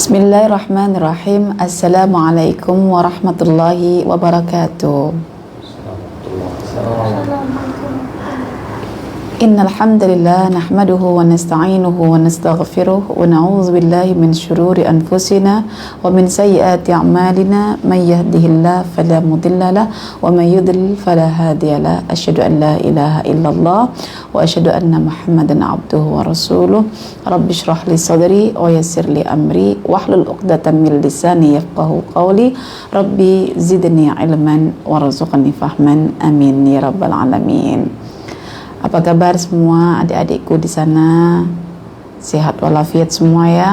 Bismillahirrahmanirrahim. Assalamualaikum warahmatullahi wabarakatuh. Innal hamdalillah nahmaduhu wa nasta'inuhu wa nastaghfiruh wa na'udzu billahi min syururi anfusina wa min sayyiati a'malina may yahdihillahu fala mudilla lahu wa may yudlil fala hadiya lahu. Asyhadu an la ilaha illallah wa asyhadu anna Muhammadan abduhu wa rasuluh. Rabbi shrah li sadri wa yassir li amri wahlul 'uqdatam min lisani yafqahu qawli. Rabbi zidni ilman warzuqni fahman. Amin ya rabbal alamin. Apa kabar semua adik-adikku di sana? Sehat walafiat semua ya.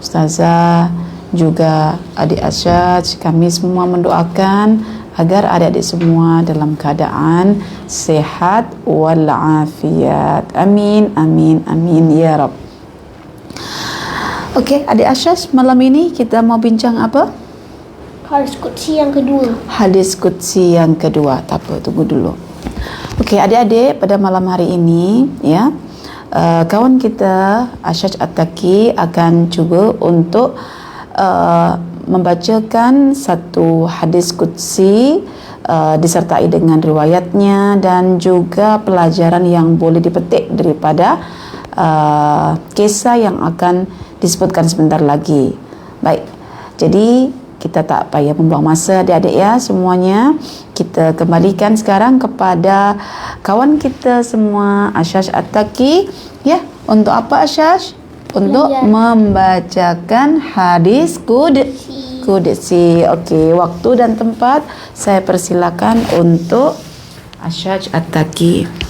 Ustazah juga adik Asyaj, kami semua mendoakan agar adik-adik semua dalam keadaan sehat walafiat. Amin, amin, amin ya Rabb. Oke, adik Asyaj, malam ini kita mau bincang apa? Hadis Qudsi yang kedua. Hadis Qudsi yang kedua. Tak apa, tunggu dulu. Okey, adik-adik, pada malam hari ini ya, kawan kita Asyaj At-Taqi akan cuba untuk membacakan satu hadis Qudsi disertai dengan riwayatnya dan juga pelajaran yang boleh dipetik daripada kisah yang akan disebutkan sebentar lagi. Baik, jadi kita tak payah membuang masa adik-adik ya semuanya. Kita kembalikan sekarang kepada kawan kita semua Asyaj At-Taqi ya. Untuk apa Asyaj? Untuk membacakan hadis Qudsi. Okey, waktu dan tempat saya persilakan untuk Asyaj At-Taqi.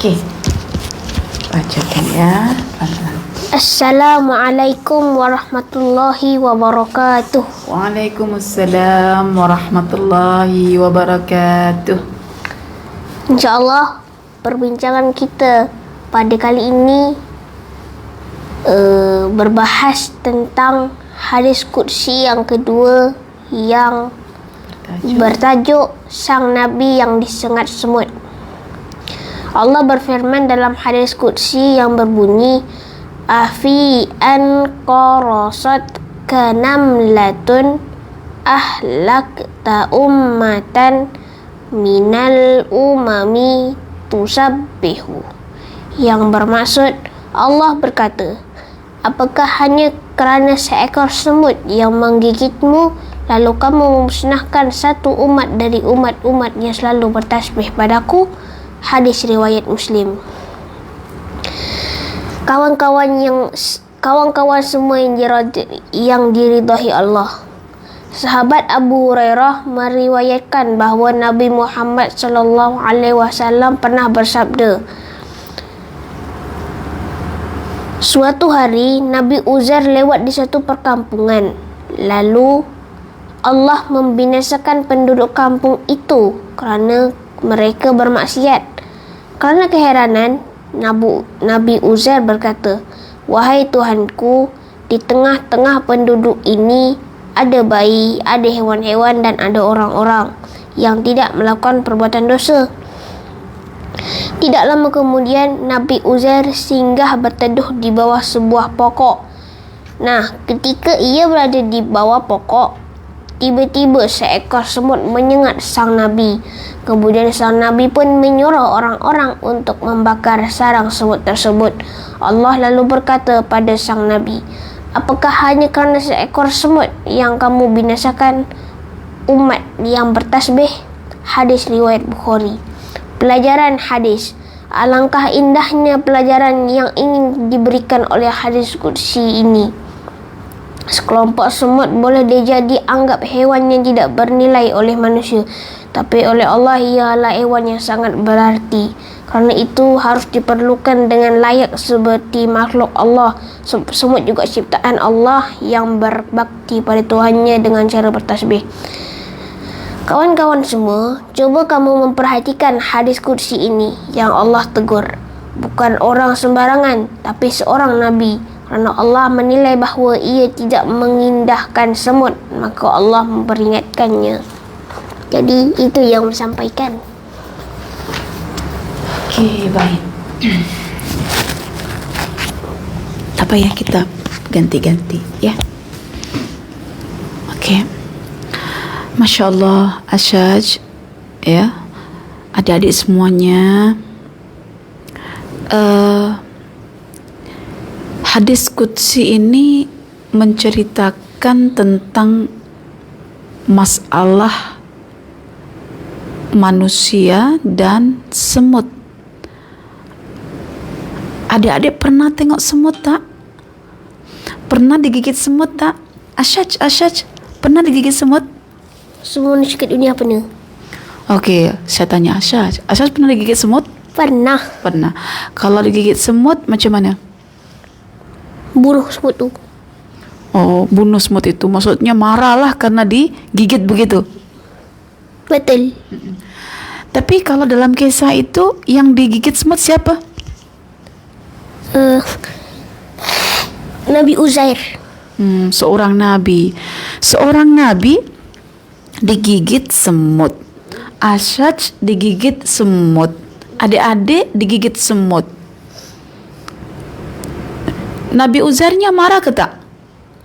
Okey, bacakan ya. Assalamualaikum warahmatullahi wabarakatuh. Waalaikumsalam warahmatullahi wabarakatuh. InsyaAllah perbincangan kita pada kali ini berbahas tentang hadis Qudsi yang kedua yang bertajuk Sang Nabi yang disengat semut. Allah berfirman dalam hadis Qudsi yang berbunyi, Afi an qarasat kanamlatun ahlakta ummatan minal umami tusabbihu. Yang bermaksud, Allah berkata, apakah hanya kerana seekor semut yang menggigitmu lalu kamu memusnahkan satu umat dari umat-umat yang selalu bertasbih padaku? Hadis riwayat Muslim. Kawan-kawan semua yang diridai Allah. Sahabat Abu Hurairah meriwayatkan bahawa Nabi Muhammad sallallahu alaihi wasallam pernah bersabda, suatu hari Nabi Uzair lewat di satu perkampungan. Lalu Allah membinasakan penduduk kampung itu kerana mereka bermaksiat. Kerana keheranan, Nabi Uzair berkata, wahai Tuhanku, di tengah-tengah penduduk ini ada bayi, ada hewan-hewan dan ada orang-orang yang tidak melakukan perbuatan dosa. Tidak lama kemudian, Nabi Uzair singgah berteduh di bawah sebuah pokok. Nah, ketika ia berada di bawah pokok, tiba-tiba seekor semut menyengat sang Nabi. Kemudian sang Nabi pun menyuruh orang-orang untuk membakar sarang semut tersebut. Allah lalu berkata pada sang Nabi, apakah hanya kerana seekor semut yang kamu binasakan umat yang bertasbih? Hadis riwayat Bukhari. Pelajaran hadis. Alangkah indahnya pelajaran yang ingin diberikan oleh hadis Qudsi ini. Sekelompok semut boleh dianggap hewan yang tidak bernilai oleh manusia, tapi oleh Allah ialah hewan yang sangat berarti. Kerana itu harus diperlukan dengan layak seperti makhluk Allah. Semut juga ciptaan Allah yang berbakti pada Tuhannya dengan cara bertasbih. Kawan-kawan semua, cuba kamu memperhatikan hadis Qudsi ini yang Allah tegur. Bukan orang sembarangan, tapi seorang Nabi. Kerana Allah menilai bahawa ia tidak mengindahkan semut, maka Allah memperingatkannya. Jadi itu yang disampaikan. Okey, baik. Tak payah kita ganti-ganti, ya. Okey. Masya Allah, Asyaj, ya, adik-adik semuanya. Hadis Qudsi ini menceritakan tentang masalah manusia dan semut. Adik-adik pernah tengok semut tak? Pernah digigit semut tak? Asyaj, pernah digigit semut? Semua manusia kat dunia pernah. Okey, saya tanya Asyaj. Asyaj pernah digigit semut? Pernah. Pernah. Kalau digigit semut macam mana? Bunuh semut tu. Oh, bunuh semut itu maksudnya marahlah karena digigit begitu. Betul. Tapi kalau dalam kisah itu yang digigit semut siapa? Nabi Uzair. Seorang nabi. Seorang nabi digigit semut. Asyaj digigit semut. Adik-adik digigit semut. Nabi Uzairnya marah ke tak?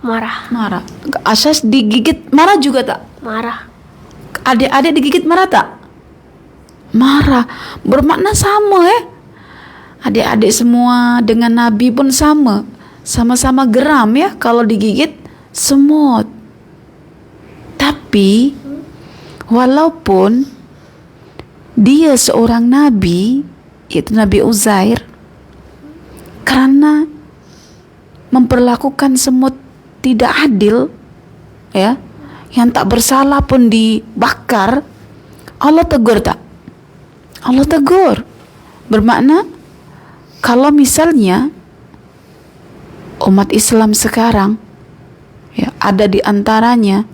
Marah. Marah. Asyaj digigit marah juga tak? Marah. Adik-adik digigit marah tak? Marah. Bermakna sama Adik-adik semua dengan Nabi pun sama. Sama-sama geram ya kalau digigit semut. Tapi walaupun dia seorang Nabi, yaitu Nabi Uzair, karena memperlakukan semut tidak adil, ya, yang tak bersalah pun dibakar, Allah tegur tak? Allah tegur. Bermakna kalau misalnya umat Islam sekarang, ya, ada di antaranya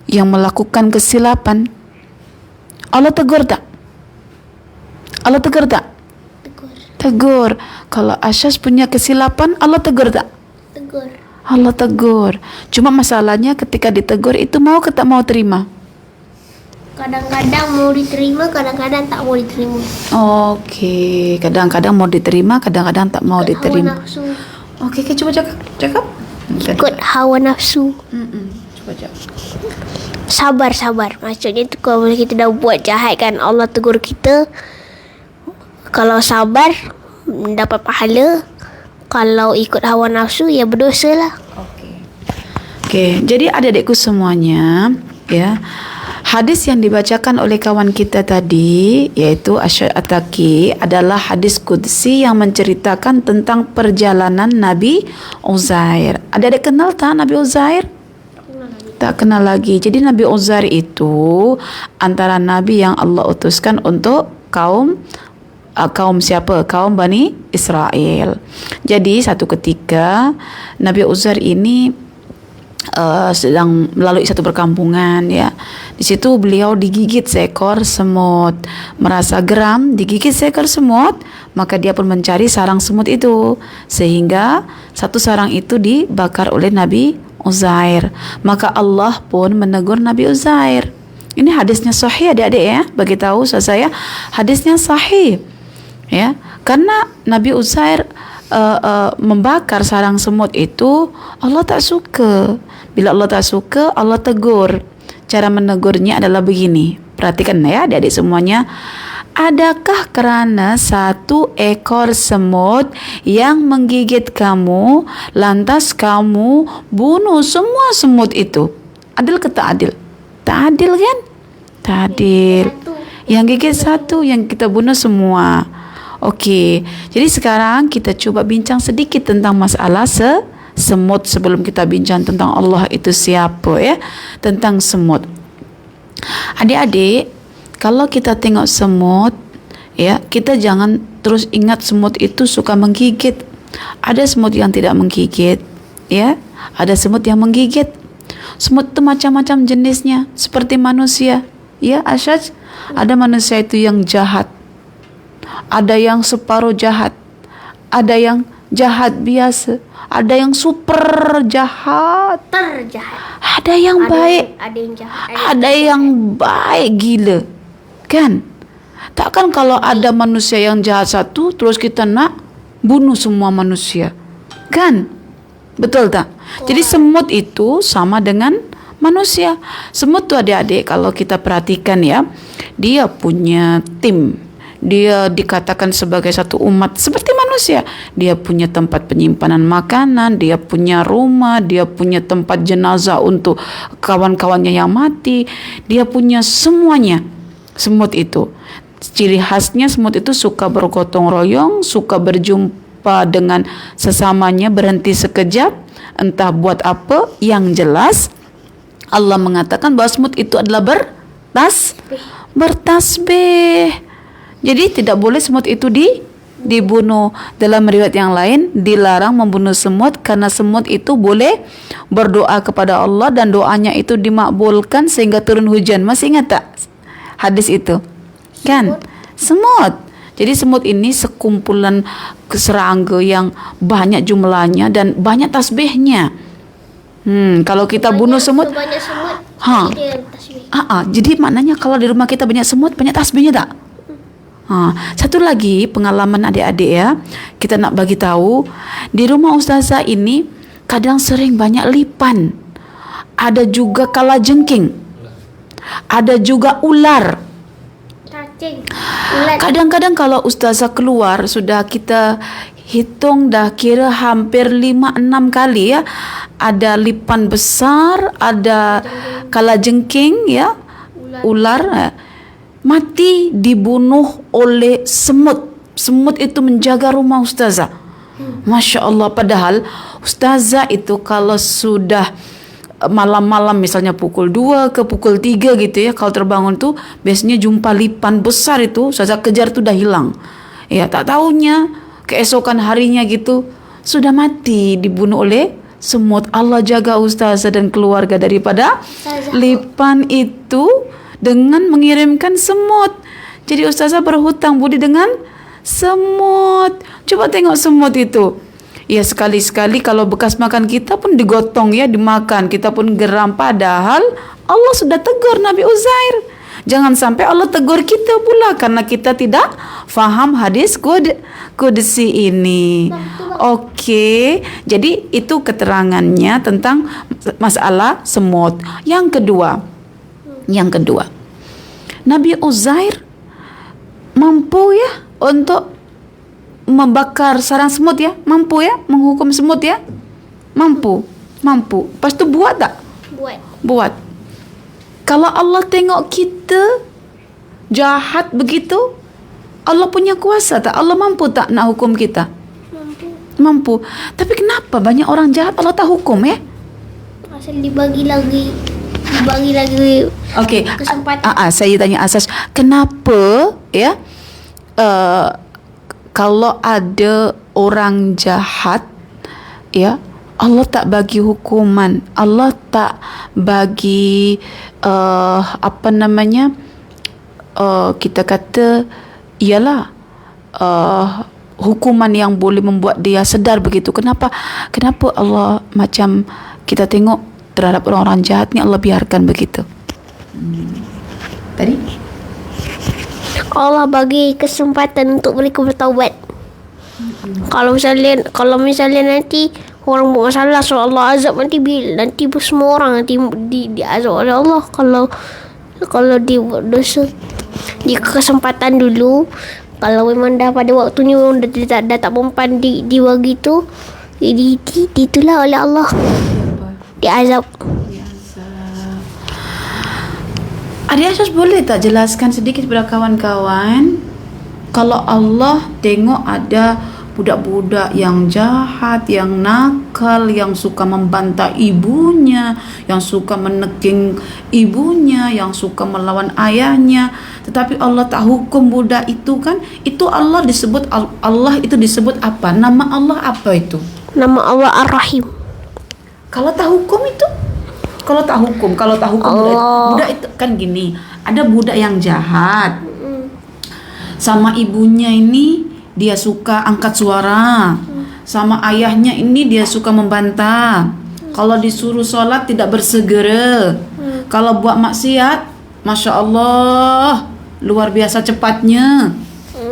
yang melakukan kesilapan, Allah tegur tak? Allah tegur tak? Tegur. Kalau Asyaj punya kesilapan, Allah tegur tak? Tegur. Allah tegur. Cuma masalahnya ketika ditegur itu mau ke tak mau terima? Kadang-kadang mau diterima, kadang-kadang tak mau diterima. Okey, kadang-kadang mau diterima, kadang-kadang tak mau diterima. Hawa nafsu. Okey, cuba cakap. Ikut hawa nafsu. Cuba cakap. Sabar. Maksudnya tu kalau kita dah buat jahat kan, Allah tegur kita. Kalau sabar dapat pahala. Kalau ikut hawa nafsu ya berdosa lah. Okey, jadi adik-adikku semuanya, ya. Hadis yang dibacakan oleh kawan kita tadi, iaitu Asyaj Ataki, adalah hadis Qudsi yang menceritakan tentang perjalanan Nabi Uzair. Adik-adik kenal tak Nabi Uzair? Tak kenal lagi. Jadi Nabi Uzair itu antara Nabi yang Allah utuskan untuk kaum siapa? Kaum Bani Israel. Jadi satu ketika Nabi Uzair ini sedang melalui satu perkampungan, ya. Di situ beliau digigit seekor semut. Merasa geram, digigit seekor semut, maka dia pun mencari sarang semut itu, sehingga satu sarang itu dibakar oleh Nabi Uzair. Maka Allah pun menegur Nabi Uzair. Ini hadisnya sahih adik-adik ya. Bagi tahu saya hadisnya sahih. Ya, karena Nabi Uzair membakar sarang semut itu Allah tak suka. Bila Allah tak suka, Allah tegur. Cara menegurnya adalah begini. Perhatikan ya adik-adik semuanya. Adakah kerana satu ekor semut yang menggigit kamu, lantas kamu bunuh semua semut itu? Adil ke tak adil? Tak adil kan? Tak adil. Yang gigit satu, yang kita bunuh semua. Okey, jadi sekarang kita cuba bincang sedikit tentang masalah semut sebelum kita bincang tentang Allah itu siapa, ya. Tentang semut. Adik-adik, kalau kita tengok semut, ya, kita jangan terus ingat semut itu suka menggigit. Ada semut yang tidak menggigit, ya. Ada semut yang menggigit. Semut itu macam-macam jenisnya, seperti manusia, ya, Asyaj. Ada manusia itu yang jahat, ada yang separuh jahat, ada yang jahat biasa, ada yang super jahat, Terjahat. ada yang baik, Ada yang jahat. ada yang baik gila. Kan? Takkan kalau ada manusia yang jahat satu terus kita nak bunuh semua manusia. Kan? Betul tak? Jadi semut itu sama dengan manusia. Semut tu adik-adik kalau kita perhatikan ya, dia punya tim. Dia dikatakan sebagai satu umat seperti manusia. Dia punya tempat penyimpanan makanan, dia punya rumah, dia punya tempat jenazah untuk kawan-kawannya yang mati. Dia punya semuanya. Semut itu. Ciri khasnya semut itu suka bergotong royong, suka berjumpa dengan sesamanya, berhenti sekejap, entah buat apa. Yang jelas Allah mengatakan bahwa semut itu adalah bertasbih. Jadi tidak boleh semut itu dibunuh. Dalam riwayat yang lain dilarang membunuh semut karena semut itu boleh berdoa kepada Allah dan doanya itu dimakbulkan sehingga turun hujan. Masih ingat tak hadis itu? Kan? Semut. Jadi semut ini sekumpulan serangga yang banyak jumlahnya dan banyak tasbihnya. Kalau kita bunuh semut, Banyak semut. Dia tasbih. jadi maknanya kalau di rumah kita banyak semut, banyak tasbihnya tak? Satu lagi pengalaman adik-adik ya, kita nak bagi tahu di rumah ustazah ini kadang sering banyak lipan, ada juga kalajengking, ada juga ular. Cacing. Ulat. Kadang-kadang kalau ustazah keluar sudah kita hitung dah kira hampir 5-6 kali ya, ada lipan besar, ada kalajengking ya, ular. Mati dibunuh oleh semut. Semut itu menjaga rumah ustazah. Masya Allah. Padahal ustazah itu kalau sudah malam-malam misalnya pukul 2 ke pukul 3 gitu ya, kalau terbangun tuh biasanya jumpa lipan besar itu, ustazah kejar tuh dah hilang. Ya, tak taunya keesokan harinya gitu sudah mati dibunuh oleh semut. Allah jaga ustazah dan keluarga daripada lipan itu dengan mengirimkan semut. Jadi ustazah berhutang budi dengan semut. Coba tengok semut itu. Ya sekali-sekali kalau bekas makan kita pun digotong ya, dimakan. Kita pun geram. Padahal Allah sudah tegur Nabi Uzair. Jangan sampai Allah tegur kita pula karena kita tidak faham hadis qudsi ini. Okey. Jadi itu keterangannya tentang masalah semut. Yang kedua, Nabi Uzair mampu ya untuk membakar sarang semut ya, mampu ya menghukum semut ya, mampu. Lepas tu buat tak? Buat. Kalau Allah tengok kita jahat begitu, Allah punya kuasa tak? Allah mampu tak nak hukum kita? Mampu. Tapi kenapa banyak orang jahat Allah tak hukum ya? Asal dibagi lagi Okey. kesempatan. Saya tanya asas, kenapa ya kalau ada orang jahat ya, Allah tak bagi hukuman, Allah tak bagi kita kata ialah hukuman yang boleh membuat dia sedar begitu. Kenapa Allah macam kita tengok terhadap orang-orang jahat ni Allah biarkan begitu? Tadi Allah bagi kesempatan untuk mereka bertaubat. Kalau misalnya nanti orang buat masalah, so Allah azab nanti semua orang nanti diazab oleh Allah. Kalau dia buat dosa di kesempatan dulu, kalau memang dah pada waktunya dah tak mempan diwagi tu, itulah oleh Allah diazab. Adik Asyas boleh tak jelaskan sedikit kepada kawan-kawan, kalau Allah tengok ada budak-budak yang jahat, yang nakal, yang suka membantah ibunya, yang suka meneking ibunya, yang suka melawan ayahnya, tetapi Allah tak hukum budak itu kan? Itu Allah itu disebut apa? Nama Allah apa itu? Nama Allah Ar-Rahim. Kalau tak hukum budak itu kan gini, ada budak yang jahat sama ibunya ini, dia suka angkat suara, sama ayahnya ini dia suka membantah. Kalau disuruh sholat tidak bersegera. Kalau buat maksiat, Masya Allah, luar biasa cepatnya.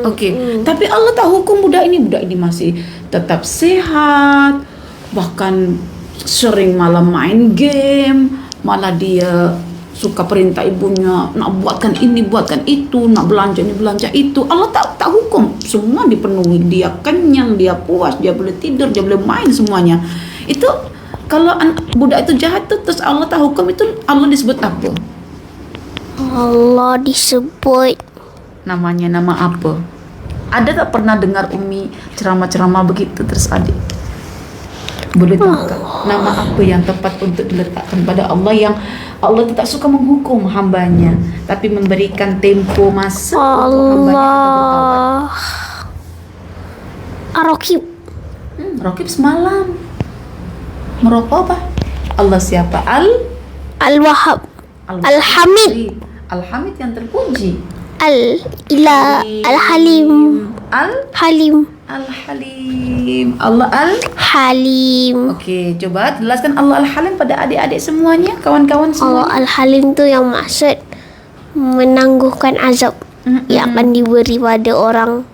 Oke. Tapi Allah tak hukum budak ini masih tetap sehat, bahkan sering malah main game, malah dia suka perintah ibunya nak buatkan ini, buatkan itu, nak belanja ini, belanja itu. Allah tak hukum, semua dipenuhi. Dia kenyang, dia puas, dia boleh tidur, dia boleh main, semuanya. Itu kalau budak itu jahat tuh, terus Allah tak hukum, itu Allah disebut apa? Allah disebut Namanya nama apa? Ada tak pernah dengar Umi ceramah-ceramah begitu terus adik? Boleh tangkap nama apa yang tepat untuk diletakkan pada Allah, yang Allah tidak suka menghukum hambanya, tapi memberikan tempo masa untuk hambanya untuk bertaubat. Allah Ar-Raqib. Raqib semalam merokok apa? Allah siapa? Al-Wahhab. Al-Hamid. Al-Hamid yang terpuji. Al-Ilah. Al-Halim. Halim. Al-Halim. Allah Halim. Oke, coba jelaskan Allah Al-Halim pada adik-adik semuanya, kawan-kawan semua. Allah Al-Halim tu yang maksud menangguhkan azab yang akan diberi pada orang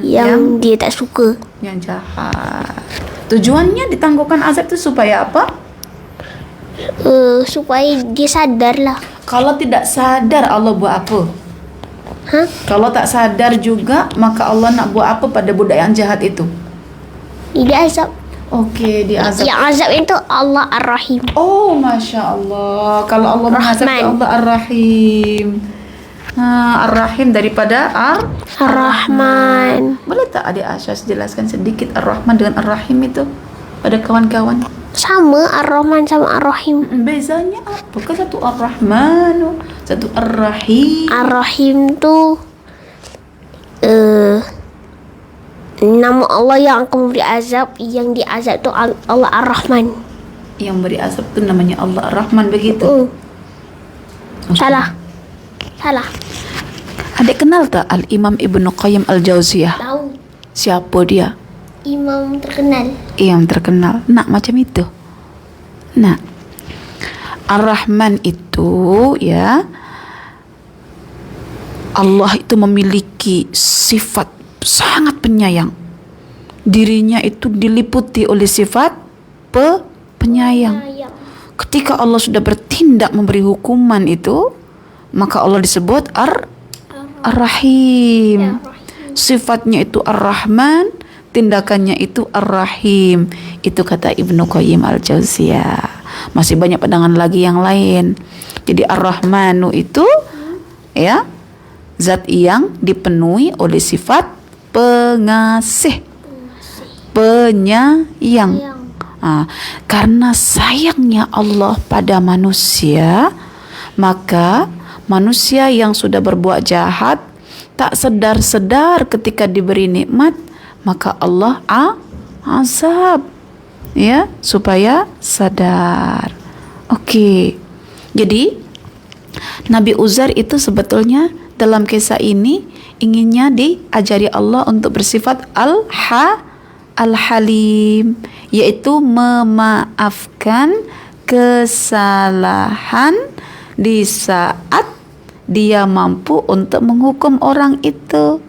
yang dia tak suka. Yang jahat. Tujuannya ditangguhkan azab itu supaya apa? Supaya dia sadar lah. Kalau tidak sadar Allah buat apa? Kalau tak sadar juga, maka Allah nak buat apa pada budak yang jahat itu? Dia azab. Oke, diazab. Yang azab itu Allah Ar-Rahim. Oh, Masya Allah. Kalau Allah mengazab itu Rahman. Allah Ar-Rahim. Ar-Rahim daripada Ar-Rahman. Boleh tak adik Asyas jelaskan sedikit Ar-Rahman dengan Ar-Rahim itu pada kawan-kawan? Sama Ar-Rahman sama Ar-Rahim. Bezanya apa? Kan satu Ar-Rahman, satu Ar-Rahim. Ar-Rahim tu nama Allah yang akan beri azab. Yang diazab tu Allah Ar-Rahman. Yang beri azab tu namanya Allah Ar-Rahman, begitu? Salah. Adik kenal tak Al-Imam Ibnu Qayyim Al-Jauziyah? Tahu. Siapa dia? Imam terkenal. Yang terkenal. Nak macam itu. Nah, Ar-Rahman itu ya, Allah itu memiliki sifat sangat penyayang. Dirinya itu diliputi oleh sifat penyayang. Ketika Allah sudah bertindak memberi hukuman itu, maka Allah disebut Ar-Rahim. Sifatnya itu Ar-Rahman, tindakannya itu Ar-Rahim. Itu kata Ibnu Qayyim Al-Jauziyah. Masih banyak pandangan lagi yang lain. Jadi Ar-Rahmanu itu ya, zat yang dipenuhi oleh sifat pengasih, penyayang. Karena sayangnya Allah pada manusia, maka manusia yang sudah berbuat jahat tak sedar-sedar ketika diberi nikmat, maka Allah azab ya, supaya sadar. Oke. Jadi Nabi Uzair itu sebetulnya dalam kisah ini inginnya diajari Allah untuk bersifat Al-Halim, yaitu memaafkan kesalahan di saat dia mampu untuk menghukum orang itu.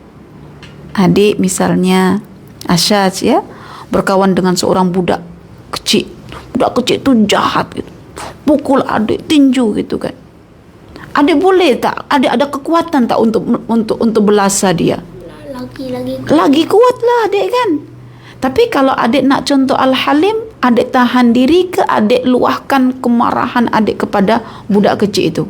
Adik misalnya Asyaz ya, berkawan dengan seorang budak kecil. Budak kecil itu jahat gitu. Pukul adik, tinju gitu kan. Adik boleh tak? Adik ada kekuatan tak untuk belasa dia? Lagi kuatlah adik kan. Tapi kalau adik nak contoh Al-Halim, adik tahan diri ke adik luahkan kemarahan adik kepada budak kecil itu?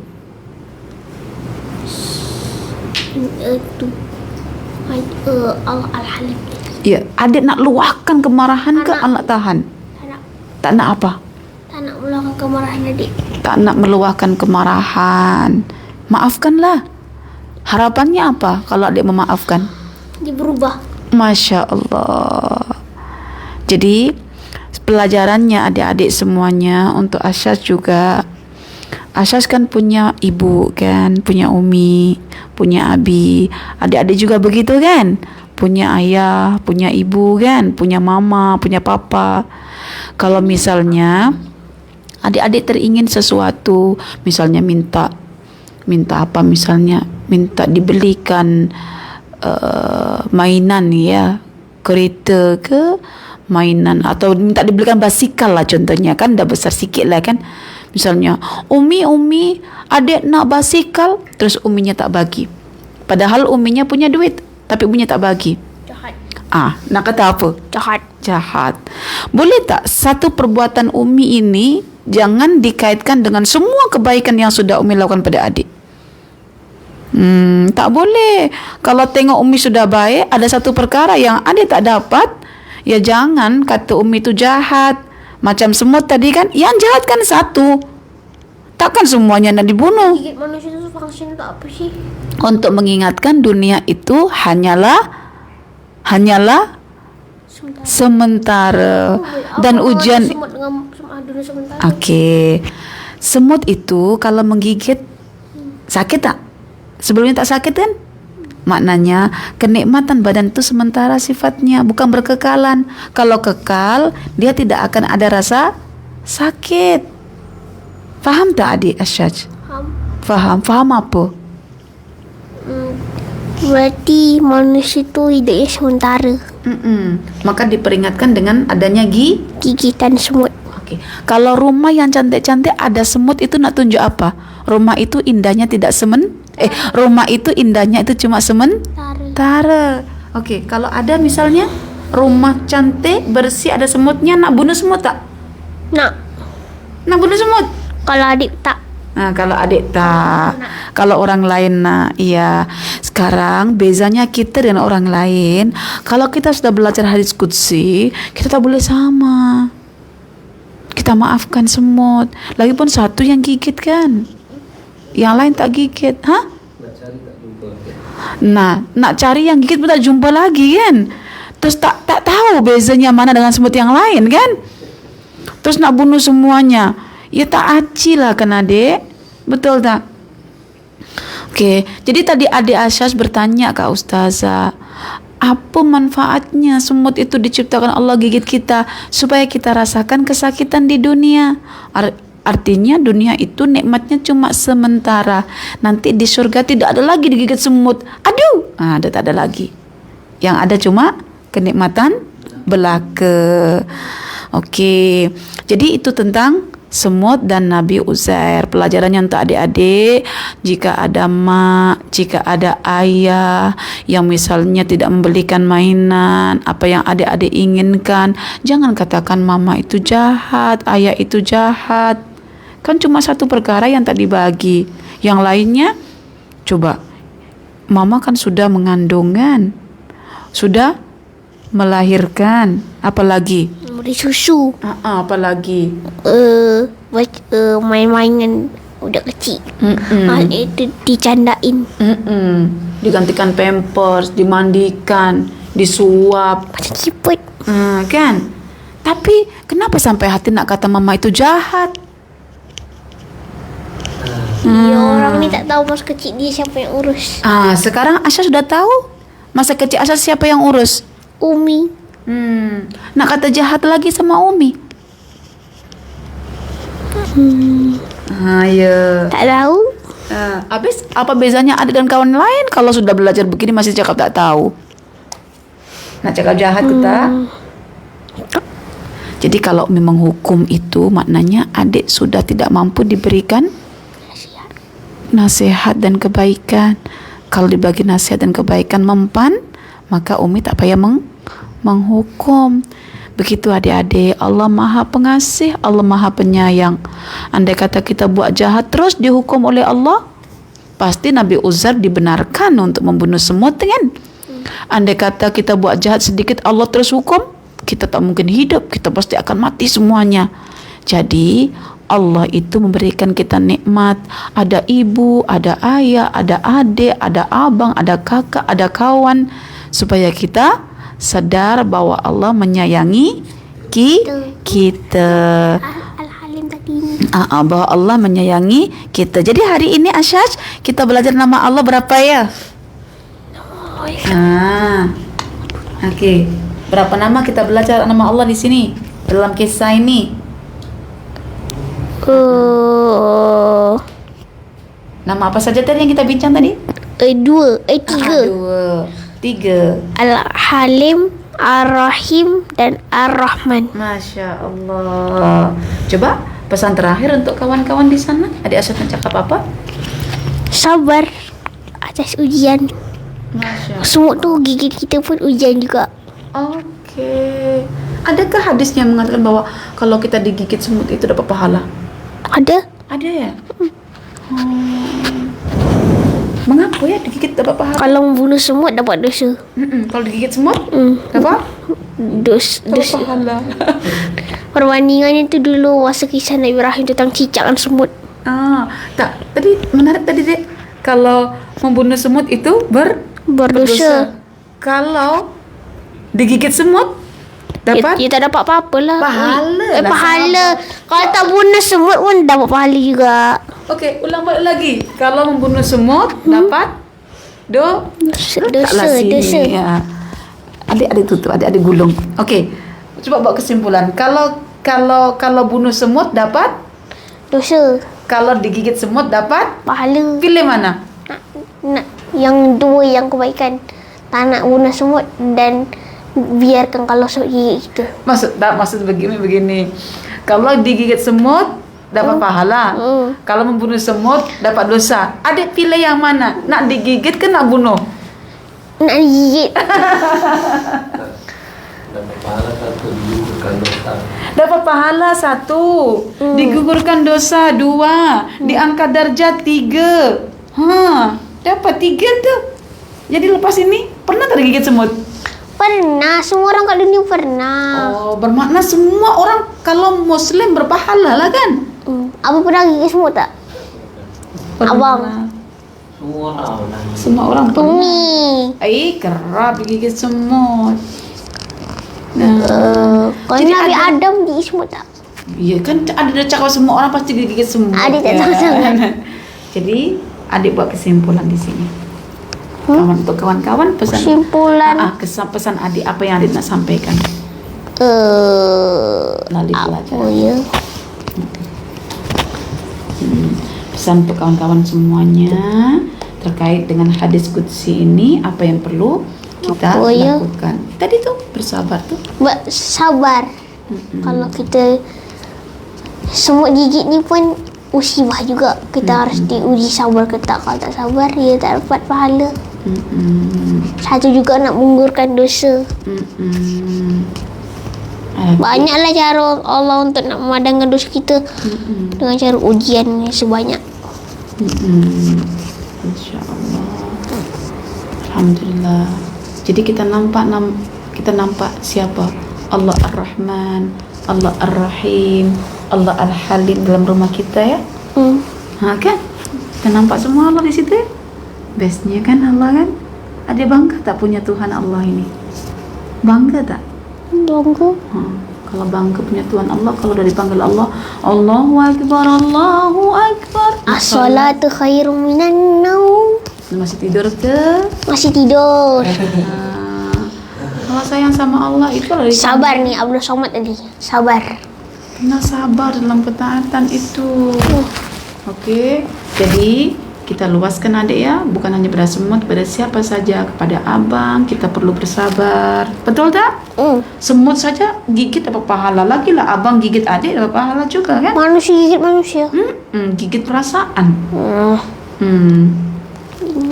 Allah Al-Halim. Ya, adik nak luahkan kemarahan ke anak tahan? Tak nak apa? Tak nak meluahkan kemarahan adik. Tak nak meluahkan kemarahan. Maafkanlah. Harapannya apa kalau adik memaafkan? Dia berubah. Masya Allah. Jadi pelajarannya adik-adik semuanya untuk Asyaz juga. Asyaz kan punya ibu kan, punya umi, punya abi. Adik-adik juga begitu kan? punya ayah, punya ibu kan, punya mama, punya papa. Kalau misalnya adik-adik teringin sesuatu, misalnya minta apa, misalnya minta dibelikan mainan ya, kereta ke mainan, atau minta dibelikan basikal lah contohnya, kan dah besar sikit lah kan. Misalnya Umi adik nak basikal, terus uminya tak bagi, padahal uminya punya duit tapi uminya tak bagi. Jahat. Nak kata apa? Jahat. Boleh tak satu perbuatan umi ini jangan dikaitkan dengan semua kebaikan yang sudah umi lakukan pada adik? Tak boleh. Kalau tengok umi sudah baik, ada satu perkara yang adik tak dapat, ya jangan kata umi itu jahat. Macam semut tadi kan, yang jahat kan satu, takkan semuanya nak dibunuh. Gigit manusia itu fungsi untuk apa sih? Untuk mengingatkan dunia itu hanyalah sementara. Dan ujian. Semut dengan dunia sementara. Okey. Semut itu kalau menggigit sakit tak? Sebelumnya tak sakit kan? Maknanya kenikmatan badan itu sementara sifatnya, bukan berkekalan. Kalau kekal, dia tidak akan ada rasa sakit. Faham tak adik Asyaj? Faham apa? Berarti manusia itu hidupnya sementara. Maka diperingatkan dengan adanya Gigitan semut. Okey. Kalau rumah yang cantik-cantik ada semut, itu nak tunjuk apa? Rumah itu indahnya tidak rumah itu indahnya itu cuma sementara. Okey, kalau ada misalnya rumah cantik, bersih, ada semutnya, nak bunuh semut tak? Nak bunuh semut? kalau adik tak. Kalau adik tak. Kalau orang lain nak. Iya. Sekarang bezanya kita dengan orang lain, kalau kita sudah belajar hadis qudsi, kita tak boleh sama. Kita maafkan semut. Lagipun satu yang gigit kan, yang lain tak gigit. Nak cari yang gigit pun tak jumpa lagi kan. Terus tak tahu bezanya mana dengan semut yang lain kan. Terus nak bunuh semuanya, ya tak aci lah kan adik. Betul tak? Okey, jadi tadi adik Asyas bertanya ke Ustazah, apa manfaatnya semut itu diciptakan Allah gigit kita? Supaya kita rasakan kesakitan di dunia. Artinya dunia itu nikmatnya cuma sementara. Nanti di surga tidak ada lagi digigit semut. Aduh, tak ada lagi. Yang ada cuma kenikmatan belaka. Okey. Jadi itu tentang semut dan Nabi Uzair. Pelajarannya untuk adik-adik, jika ada mak, jika ada ayah yang misalnya tidak membelikan mainan apa yang adik-adik inginkan, jangan katakan mama itu jahat, ayah itu jahat. Kan cuma satu perkara yang tak dibagi. Yang lainnya, coba, mama kan sudah mengandung kan, sudah melahirkan, apalagi Beri susu. apalagi Main-mainan budak kecil. Itu dicandain. Digantikan pampers, dimandikan, disuap, Macam siput. kan. Tapi kenapa sampai hati nak kata mama itu jahat? Ya, orang ni tak tahu masa kecil dia siapa yang urus. Sekarang Asya sudah tahu masa kecil Asya siapa yang urus. Umi. Nak kata jahat lagi sama Umi. Ya. Tak tahu. Habis apa bezanya adik dan kawan lain kalau sudah belajar begini masih cakap tak tahu? Nak cakap jahat ke tak? Jadi kalau Umi menghukum itu maknanya adik sudah tidak mampu diberikan nasihat dan kebaikan. Kalau dibagi nasihat dan kebaikan mempan, maka Umi tak payah menghukum. Begitu adik-adik, Allah Maha Pengasih, Allah Maha Penyayang. Andai kata kita buat jahat terus dihukum oleh Allah, pasti Nabi Uzair dibenarkan untuk membunuh semut kan? Andai kata kita buat jahat sedikit Allah terus hukum, kita tak mungkin hidup, kita pasti akan mati semuanya. Jadi Allah itu memberikan kita nikmat, ada ibu, ada ayah, ada adik, ada abang, ada kakak, ada kawan, supaya kita sadar bahwa Allah menyayangi kita. Al-Halim tadi ni. Bahwa Allah menyayangi kita. Jadi hari ini Asyaj, kita belajar nama Allah berapa ya? Oke. Berapa nama kita belajar nama Allah di sini dalam kisah ini? Nama apa saja tadi yang kita bincang tadi? Tiga. 3. Al-Halim, Ar-Rahim, dan Ar-Rahman. Masya Allah. Coba pesan terakhir untuk kawan-kawan di sana. Adik Asyad cakap apa? Sabar atas ujian. Masya Allah. Semut tu gigit kita pun ujian juga. Oke. Adakah hadis yang mengatakan bahwa kalau kita digigit semut itu dapat pahala? Ada? Ada ya? Mengapa ya digigit dapat pahala? Kalau membunuh semut dapat dosa. Kalau digigit semut dapat dapat pahala. Perbandingannya tu dulu masa kisah Nabi Ibrahim tentang cicakan semut. Tak. Tadi menarik tadi dek. Kalau membunuh semut itu Berdosa. Kalau digigit semut dapat Ya tak dapat apa-apa lah. pahala. Pahala. Kalau tak bunuh semut pun dapat pahala juga. Okey, ulang balik lagi. Kalau membunuh semut dapat Dosa. dosa. Ya. Adik-adik tutup, adik-adik gulung. Okey. Coba buat kesimpulan. Kalau bunuh semut dapat, Dosa. kalau digigit semut dapat, Pahala. pilih mana? Nak yang dua yang kebaikan. Tak nak bunuh semut dan biarkan kalau semut gigit kita. Maksud begini. Kalau digigit semut dapat pahala. Kalau membunuh semut dapat dosa. Adik pilih yang mana? Nak digigit ke nak bunuh? Nak digigit. Dapat pahala satu, digugurkan dosa. Dapat pahala 1, digugurkan dosa 2, diangkat darjat 3. Dapat 3 tuh. Jadi lepas ini pernah tak digigit semut? Pernah. Semua orang kat dunia pernah. Oh, bermakna semua orang kalau Muslim berpahala lah kan? Apa pernah gigit semut tak? Abang. Semua orang pernah. Semua orang pernah. Umi. Kerap digigit semut. Nah, Kalau Jadi Nabi ada- Adam gigit semut tak? iya kan ada cakap semua orang pasti digigit semut. Adik tak tahu sangat. Jadi adik buat kesimpulan di sini. Untuk kawan-kawan pesan Kesimpulan. pesan adik apa yang adik nak sampaikan melalui Apa pelajaran. ya? Pesan untuk kawan-kawan semuanya terkait dengan hadis qudsi ini, apa yang perlu kita Apa ya? lakukan. Tadi tuh bersabar tuh. Sabar. Kalau kita semut gigit ni pun musibah juga. Kita harus diuji sabar ke tak. Kalau tak sabar, dia tak dapat pahala. Satu juga nak menggugurkan dosa. Banyaklah cara Allah untuk nak memadamkan dosa kita dengan cara ujian yang sebanyak. InsyaAllah. Alhamdulillah. Jadi kita nampak siapa? Allah Ar-Rahman, Allah Ar-Rahim, Allah Al-Halim dalam rumah kita ya. Kan? Kita nampak semua Allah di situ ya. Bestnya kan Allah kan. Ada bangga tak punya Tuhan Allah ini? Bangga tak? Tunggu. Kalau bangga punya Tuhan Allah, kalau dah dipanggil Allah, Allahu Akbar, Allahu Akbar. As-salatu khairum minan naum. Masih tidur ke? Masih tidur. Kalau sayang sama Allah itu lah Sabar nih Abdul Somad tadi. Sabar. kena sabar dalam ketaatan itu. Oke. Jadi kita luaskan adik ya, bukan hanya pada semut, pada siapa saja, kepada abang kita perlu bersabar. Betul tak? Semut saja gigit dapat pahala, lagi lah abang gigit adik dapat pahala juga kan? Manusia gigit manusia. Gigit perasaan.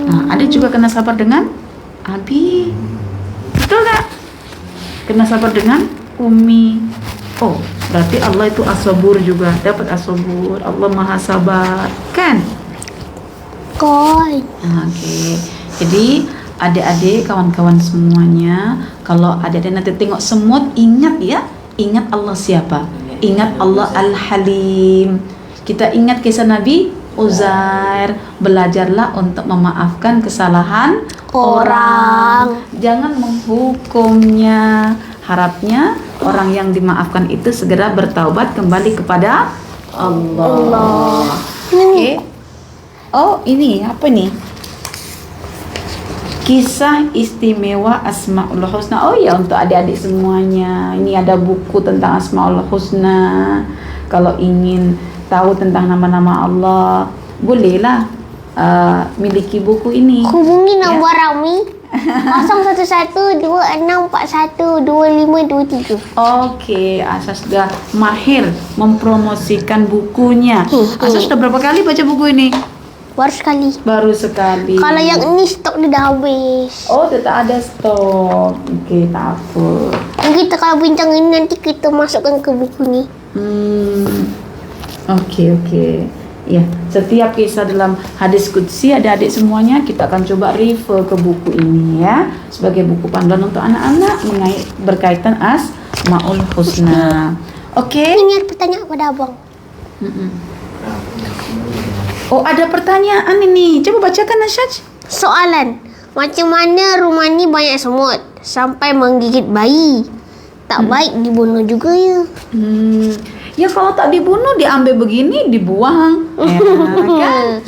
Nah, adik juga kena sabar dengan Abi. Betul tak? Kena sabar dengan Umi. Oh, berarti Allah itu as-sabur juga, dapat as-sabur. Allah Maha Sabar, kan? Oke. Jadi adik-adik, kawan-kawan semuanya, kalau adik-adik nanti tengok semut, ingat ya, ingat Allah siapa? Ingat Allah Al-Halim. Kita ingat kisah Nabi Uzair. Belajarlah untuk memaafkan kesalahan orang. Jangan menghukumnya. Harapnya orang yang dimaafkan itu segera bertaubat kembali kepada Allah. Oke. Oh, ini apa nih? Kisah istimewa Asmaul Husna. Oh ya, untuk adik-adik semuanya, ini ada buku tentang Asmaul Husna. Kalau ingin tahu tentang nama-nama Allah, bolehlah miliki buku ini. Hubungi nombor Rami 01126412523. Oke, Asa sudah mahir mempromosikan bukunya. Asa sudah berapa kali baca buku ini? Baru sekali. Baru sekali. Kalau yang ini stok dia dah habis. Oh, tetap ada stok. Oke, tak apa. Kita kalau bincang ini nanti kita masukkan ke buku ni. Oke. Ya, setiap kisah dalam hadis qudsi adik-adik semuanya kita akan coba refer ke buku ini ya, sebagai buku panduan untuk anak-anak berkaitan Asmaul Husna. Oke. Ini pertanyaan kepada abang. Oh, ada pertanyaan ini. Coba bacakan, Nasyaj. Soalan. Macam mana rumah ni banyak semut sampai menggigit bayi? Tak baik dibunuh juga ya. Ya kalau tak dibunuh, diambil begini, dibuang. Ya, kan?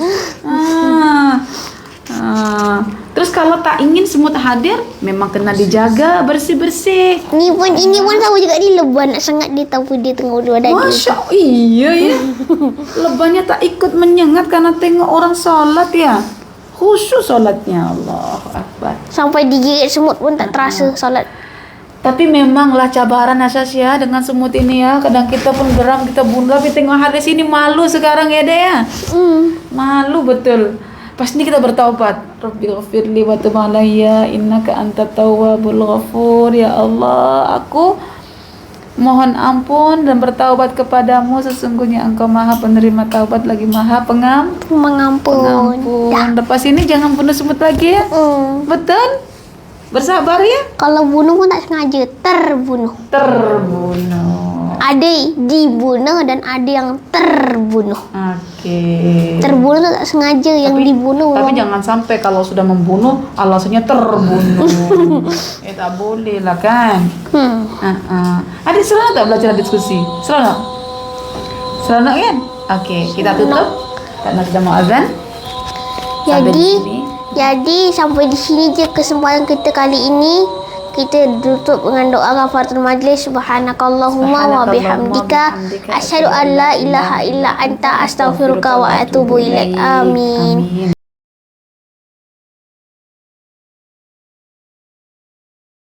Terus kalau tak ingin semut hadir, memang kena dijaga bersih-bersih. Ini pun sama juga di leban nak sengat dia tahu dia tengah berada di. Masya Allah, iya ya. Lebannya tak ikut menyengat karena tengok orang solat ya. Khusyuk solatnya, Allah Akbar. Sampai digigit semut pun tak terasa solat. Tapi memanglah cabaran Asas ya dengan semut ini ya. Kadang kita pun geram, kita bunuh. Tapi tengok hadis ini malu sekarang ya deh ya. Malu betul. Pas ini kita bertaubat. Rabbi ghafirli wa tub alayya innaka antat tawwabul ghafur. Ya Allah, aku mohon ampun dan bertaubat kepadamu. Sesungguhnya Engkau Maha penerima taubat lagi Maha Mengampun. Lepas ini jangan bunuh semut lagi ya. Betul? Bersabar ya. Kalau bunuh pun tak sengaja, terbunuh. Ada dibunuh dan ada yang terbunuh. Oke. Terbunuh tu tak sengaja, yang dibunuh. Tapi jangan sampai kalau sudah membunuh alasannya terbunuh. Tak boleh lah kan. Adik seronok tak belajar diskusi? Seronok kan? Oke, kita tutup karena sudah mau azan. Jadi sampai di sini je kesempatan kita kali ini. Kita tutup dengan doa kafaratul majlis. Subhanakallahumma wa bihamdika asyhadu an la ilaha illa anta astaghfiruka wa atubu ilaik. Amin.